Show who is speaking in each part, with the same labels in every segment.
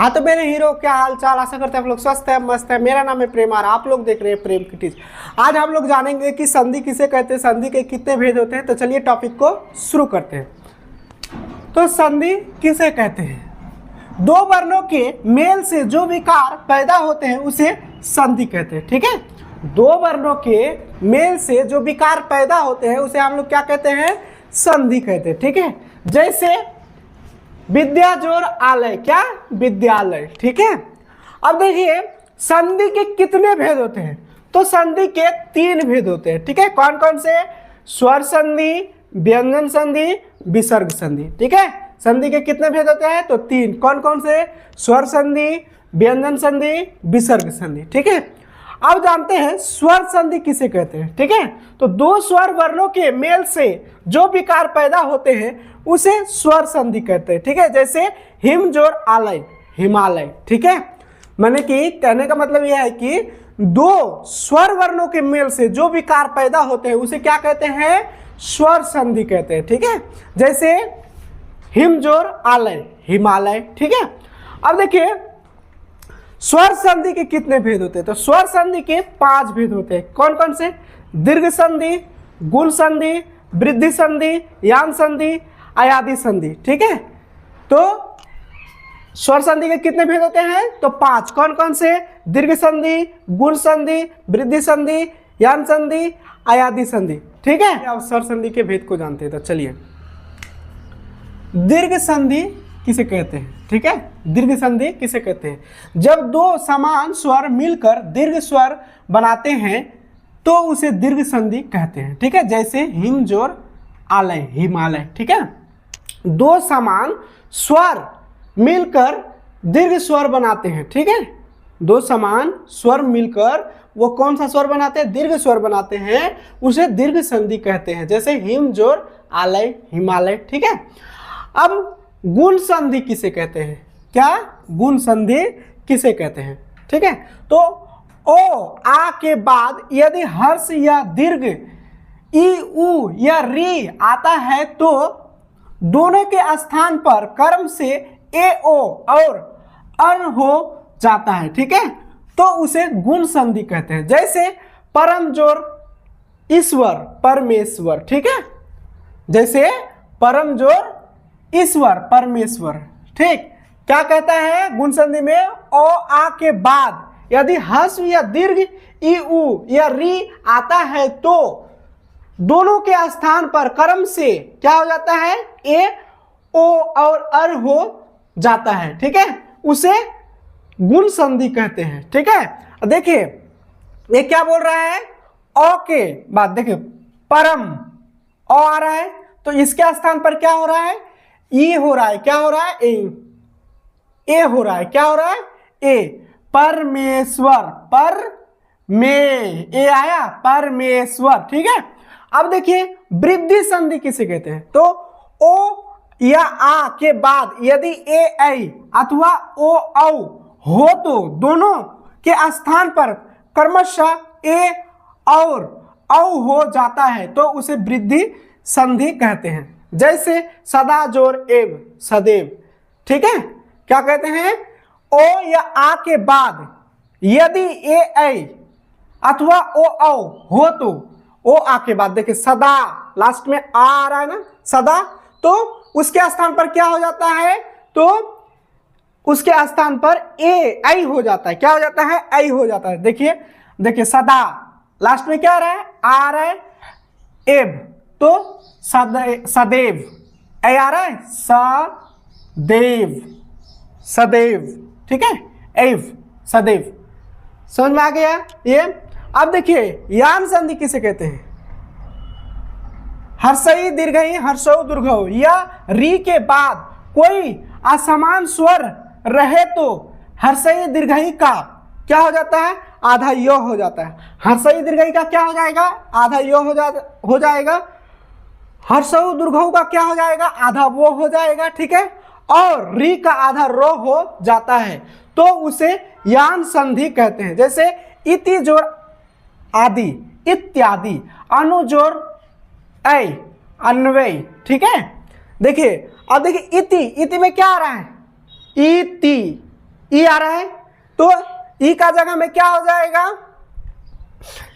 Speaker 1: हाँ तो मेरे हीरो, क्या हाल चाल, आशा करते हैं आप लोग स्वस्थ है, मस्त है। मेरा नाम है प्रेम और आप लोग देख रहे हैं प्रेम की टीच। आज हम लोग जानेंगे कि संधि किसे कहते हैं, संधि के कितने भेद होते हैं। तो चलिए टॉपिक को शुरू करते हैं। तो संधि किसे कहते हैं? दो वर्णों के मेल से जो विकार पैदा होते हैं उसे संधि कहते हैं। ठीक है, दो वर्णों के मेल से जो विकार पैदा होते हैं उसे हम लोग क्या कहते हैं? संधि कहते हैं। ठीक है, जैसे विद्या जोड़ आलय, क्या? विद्यालय। ठीक है, अब देखिए संधि के कितने भेद होते हैं? तो संधि के तीन भेद होते हैं। ठीक है, कौन कौन से? स्वर संधि, व्यंजन संधि, विसर्ग संधि। ठीक है, संधि के कितने भेद होते हैं? तो तीन। कौन कौन से? स्वर संधि, व्यंजन संधि, विसर्ग संधि। ठीक है, अब जानते हैं स्वर संधि किसे कहते हैं। ठीक है, तो दो स्वर वर्णों के मेल से जो विकार पैदा होते हैं उसे स्वर संधि कहते हैं। ठीक है, जैसे हिम जोड़ आलय, हिमालय। ठीक है, माने कि कहने का मतलब यह है कि दो स्वर वर्णों के मेल से जो विकार पैदा होते हैं उसे क्या कहते हैं? स्वर संधि कहते हैं। ठीक है, जैसे हिम जोड़ आलय, हिमालय। ठीक है, अब देखिए स्वर संधि के कितने भेद होते हैं? तो स्वर संधि के 5 भेद होते हैं। कौन कौन से? दीर्घ संधि, गुण संधि, वृद्धि संधि, यान संधि, अयादि संधि। ठीक है, तो स्वर संधि के कितने भेद होते हैं? तो 5। कौन कौन से? दीर्घ संधि, गुण संधि, वृद्धि संधि, यान संधि, अयादि संधि। ठीक है, अब स्वर संधि के भेद को जानते हैं। तो चलिए, दीर्घ संधि किसे कहते हैं? ठीक है, दीर्घ संधि किसे कहते हैं? जब दो समान स्वर मिलकर दीर्घ स्वर बनाते हैं तो उसे दीर्घ संधि कहते हैं। ठीक है, जैसे हिम जोड़ आलय, हिमालय। ठीक है, दो समान स्वर मिलकर दीर्घ स्वर बनाते हैं। ठीक है, दो समान स्वर मिलकर वो कौन सा स्वर बनाते हैं? दीर्घ स्वर बनाते हैं, उसे दीर्घ संधि कहते हैं। जैसे हिम जोड़ आलय, हिमालय। ठीक है, अब गुण संधि किसे कहते हैं? क्या? गुण संधि किसे कहते हैं? ठीक है, तो ओ आ के बाद यदि हर्ष या दीर्घ ई उ या री आता है तो दोनों के स्थान पर कर्म से ए ओ और अर हो जाता है। ठीक है, तो उसे गुण संधि कहते हैं। जैसे परम जोड़ ईश्वर, परमेश्वर। ठीक है, जैसे परम जोड़ ईश्वर, परमेश्वर। ठीक, क्या कहता है गुण संधि में? ओ आ के बाद यदि हर्ष या दीर्घ ई उ या री आता है तो दोनों के स्थान पर कर्म से क्या हो जाता है? ए ओ और अर हो जाता है। ठीक है, उसे गुण संधि कहते हैं। ठीक है, देखिए ये क्या बोल रहा है? ओ के बाद देखिए परम, ओ आ रहा है तो इसके स्थान पर क्या हो रहा है? ई हो रहा है। क्या हो रहा है? ए हो रहा है। क्या हो रहा है? ए। परमेश्वर, पर में ए आया, परमेश्वर। ठीक है, अब देखिए वृद्धि संधि किसे कहते हैं? तो ओ या आ के बाद यदि ए ऐ अथवा ओ औ हो तो दोनों के स्थान पर क्रमशः ए और औ हो जाता है तो उसे वृद्धि संधि कहते हैं। जैसे सदा जोड़ एव, सदैव। ठीक है, क्या कहते हैं? ओ या आ के बाद यदि ए ऐ अथवा ओ औ हो तो ओ आ के बाद देखिए सदा, लास्ट में आ रहा है ना, सदा, तो उसके स्थान पर क्या हो जाता है? तो उसके स्थान पर ए ऐ हो जाता है। क्या हो जाता है? ऐ हो जाता है। देखिए देखिए सदा, लास्ट में क्या आ रहा है? आ रहा है एव, तो सदैव, ऐ आ रहा है, सदैव, सदैव। ठीक है, एव, सदैव। समझ में आ गया ये? अब देखिए यान संधि किसे कहते हैं? हर्षई दीर्घई हर्षौ दीर्घौ या री के बाद कोई असमान स्वर रहे तो हर्षई दीर्घई का क्या हो जाता है? आधा यो हो जाता है। हर्षई दीर्घई का क्या हो जाएगा? आधा यो हो जाएगा। हर्षौ दीर्घौ का क्या हो जाएगा? आधा वो हो जाएगा। ठीक है, और री का आधा रो हो जाता है तो उसे यान संधि कहते हैं। जैसे इति जोड़ आदि, इत्यादि, अनु जोड़ ऐ, अन्वय। ठीक है, देखिए अब देखिए इति, इति में क्या आ रहा है? इति, ई आ रहा है, तो ई का जगह में क्या हो जाएगा,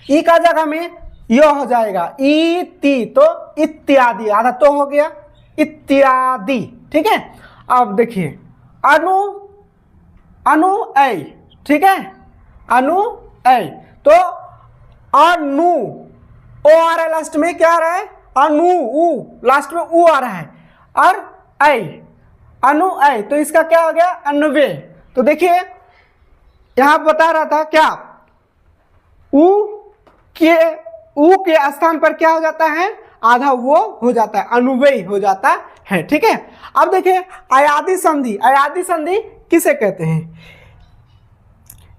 Speaker 1: ई का जगह में यो हो जाएगा, इति, तो इत्यादि, आधा तो हो गया, इत्यादि। ठीक है, अब देखिए अनु, अनुअय, ठीक है, अनुअय, तो अनु, ओ आ रहा है लास्ट में, क्या आ रहा है, अनु, उ लास्ट में उ आ रहा है, और ऐ, अनुअय, तो इसका क्या हो गया, अन्वे। तो देखिए यहां बता रहा था क्या, उ के स्थान पर क्या हो जाता है, आधा वो हो जाता है, अनुव्यय हो जाता है। ठीक है, अब देखिए अयादि संधि, अयादि संधि किसे कहते हैं,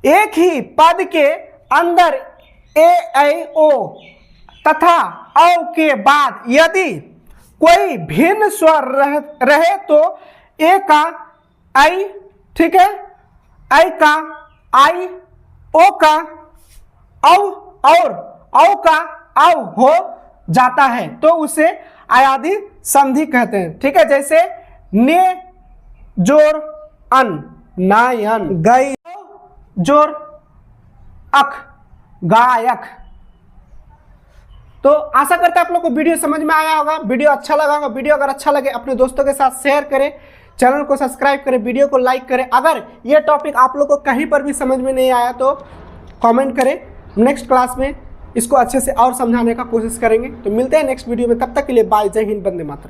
Speaker 1: एक ही पद के अंदर ए ऐ ओ तथा औ के बाद यदि कोई भिन्न स्वर रहे तो ए का आई, ठीक है, ऐ का आई, ओ का औ और औ का औ हो जाता है, तो उसे अयादि संधि कहते हैं। ठीक है, जैसे ने जोर अन, नायन, गई जोर अख, गायक। तो आशा करते हैं आप लोग को वीडियो समझ में आया होगा, वीडियो अच्छा लगा होगा। वीडियो अगर अच्छा लगे अपने दोस्तों के साथ शेयर करें, चैनल को सब्सक्राइब करें, वीडियो को लाइक करें। अगर ये टॉपिक आप लोग को कहीं पर भी समझ में नहीं आया तो कमेंट करें, नेक्स्ट क्लास में इसको अच्छे से और समझाने का कोशिश करेंगे। तो मिलते हैं नेक्स्ट वीडियो में, तब तक के लिए बाय, जय हिंद, वंदे मातरम।